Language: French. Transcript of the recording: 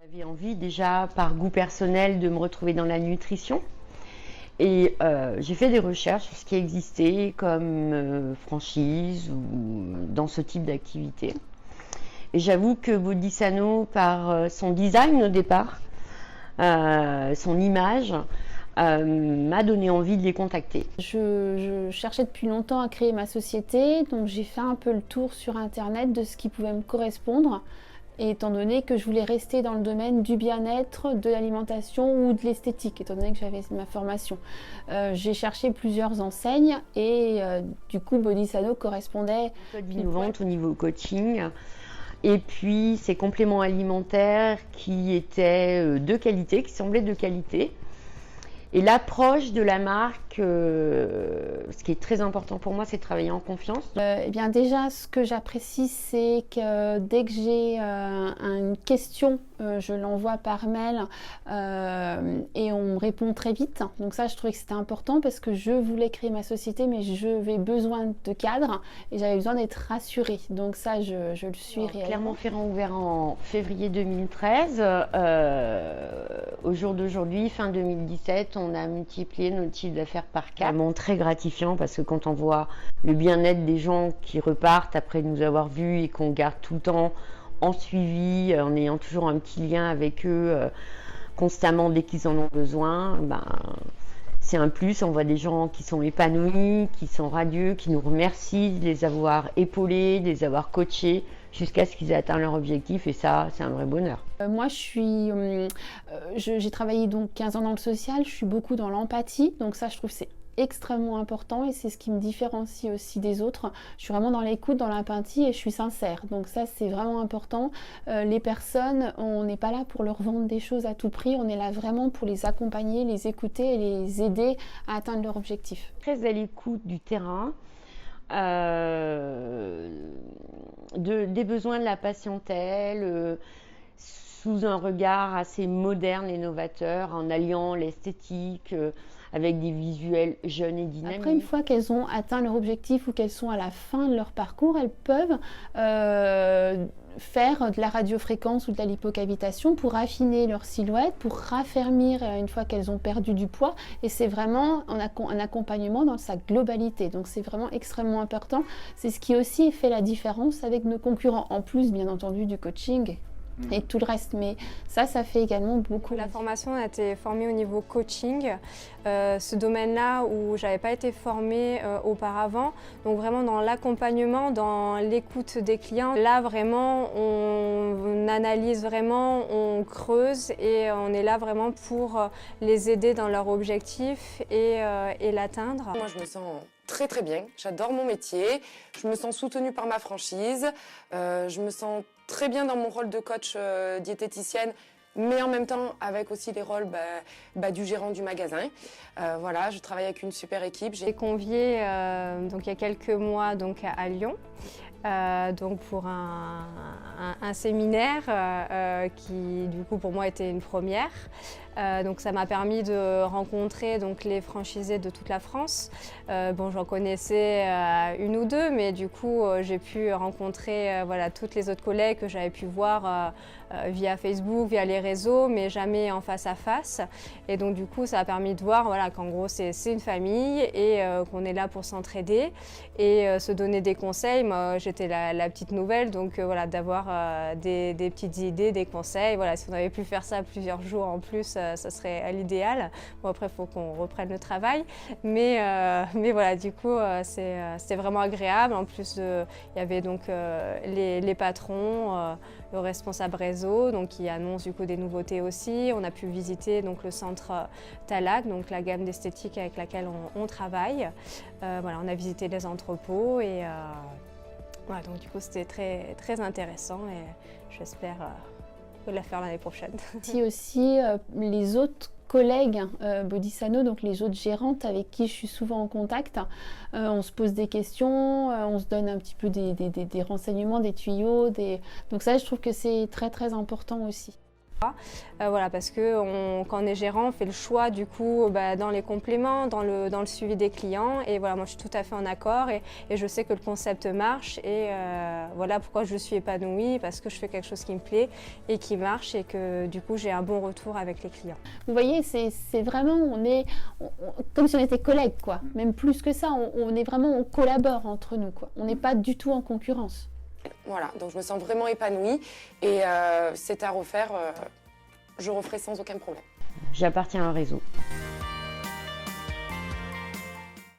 J'avais envie déjà, par goût personnel, de me retrouver dans la nutrition. Et j'ai fait des recherches sur ce qui existait comme franchise ou dans ce type d'activité. Et j'avoue que Bodhisano, par son design au départ, son image, m'a donné envie de les contacter. Je cherchais depuis longtemps à créer ma société, donc j'ai fait un peu le tour sur internet de ce qui pouvait me correspondre. Et étant donné que je voulais rester dans le domaine du bien-être, de l'alimentation ou de l'esthétique, étant donné que j'avais ma formation. J'ai cherché plusieurs enseignes et du coup Bodhisano correspondait. Innovante au niveau coaching. Et puis ces compléments alimentaires qui étaient de qualité, qui semblaient de qualité. Et l'approche de la marque, ce qui est très important pour moi, c'est de travailler en confiance. Eh bien déjà, ce que j'apprécie, c'est que dès que j'ai une question, je l'envoie par mail et on me répond très vite. Donc ça, je trouvais que c'était important parce que je voulais créer ma société, mais j'avais besoin de cadre et j'avais besoin d'être rassurée. Donc ça, je le suis réellement. Clermont-Ferrand ouvert en février 2013. Au jour d'aujourd'hui, fin 2017, on a multiplié notre chiffre d'affaires par 4. C'est vraiment très gratifiant parce que quand on voit le bien-être des gens qui repartent après nous avoir vus et qu'on garde tout le temps en suivi, en ayant toujours un petit lien avec eux constamment dès qu'ils en ont besoin, c'est un plus. On voit des gens qui sont épanouis, qui sont radieux, qui nous remercient de les avoir épaulés, de les avoir coachés jusqu'à ce qu'ils aient atteint leur objectif, et ça, c'est un vrai bonheur. Moi, j'ai travaillé donc 15 ans dans le social, je suis beaucoup dans l'empathie, donc ça, je trouve que c'est extrêmement important et c'est ce qui me différencie aussi des autres. Je suis vraiment dans l'écoute, dans l'empathie et je suis sincère. Donc ça, c'est vraiment important. Les personnes, on n'est pas là pour leur vendre des choses à tout prix, on est là vraiment pour les accompagner, les écouter et les aider à atteindre leur objectif. Très à l'écoute du terrain, des besoins de la patientèle, sous un regard assez moderne et novateur, en alliant l'esthétique avec des visuels jeunes et dynamiques. Après, une fois qu'elles ont atteint leur objectif ou qu'elles sont à la fin de leur parcours, elles peuvent faire de la radiofréquence ou de la lipocavitation pour affiner leur silhouette, pour raffermir une fois qu'elles ont perdu du poids. Et c'est vraiment un accompagnement dans sa globalité. Donc c'est vraiment extrêmement important. C'est ce qui aussi fait la différence avec nos concurrents, en plus bien entendu du coaching et tout le reste, mais ça fait également beaucoup. La formation a été formée au niveau coaching, ce domaine-là où j'avais pas été formée auparavant, donc vraiment dans l'accompagnement, dans l'écoute des clients. Là vraiment on analyse vraiment, on creuse et on est là vraiment pour les aider dans leur objectif et l'atteindre. Moi je me sens très très bien, j'adore mon métier, je me sens soutenue par ma franchise, je me sens très bien dans mon rôle de coach diététicienne, mais en même temps avec aussi les rôles du gérant du magasin. Voilà, je travaille avec une super équipe. J'ai convié donc il y a quelques mois donc à Lyon. Donc pour un séminaire qui du coup pour moi était une première. Donc ça m'a permis de rencontrer donc les franchisés de toute la France. Bon, j'en connaissais une ou deux, mais du coup j'ai pu rencontrer voilà, toutes les autres collègues que j'avais pu voir via Facebook, via les réseaux, mais jamais en face à face. Et donc du coup ça a permis de voir voilà, qu'en gros c'est une famille et qu'on est là pour s'entraider et se donner des conseils. Moi j'étais la petite nouvelle, donc voilà, d'avoir des petites idées, des conseils. Voilà, si on avait pu faire ça plusieurs jours en plus, ça serait à l'idéal. Bon, après, il faut qu'on reprenne le travail. Mais voilà, du coup, c'était vraiment agréable. En plus, il y avait donc les patrons, le responsable réseau, donc qui annonce du coup des nouveautés aussi. On a pu visiter donc le centre Talac, donc la gamme d'esthétique avec laquelle on travaille. Voilà, on a visité les entrepôts et voilà, donc du coup, c'était très, très intéressant et j'espère la faire l'année prochaine. Si aussi les autres collègues Bodhisano, donc les autres gérantes avec qui je suis souvent en contact, on se pose des questions, on se donne un petit peu des renseignements, des tuyaux, donc ça je trouve que c'est très très important aussi. Voilà, parce que quand on est gérant, on fait le choix du coup dans les compléments, dans le suivi des clients. Et voilà, moi je suis tout à fait en accord et je sais que le concept marche. Et voilà pourquoi je suis épanouie, parce que je fais quelque chose qui me plaît et qui marche et que du coup j'ai un bon retour avec les clients. Vous voyez, c'est vraiment, comme si on était collègues, quoi. Même plus que ça, on collabore entre nous, quoi. On n'est pas du tout en concurrence. Voilà, donc je me sens vraiment épanouie et c'est à refaire, je referai sans aucun problème. J'appartiens à un réseau.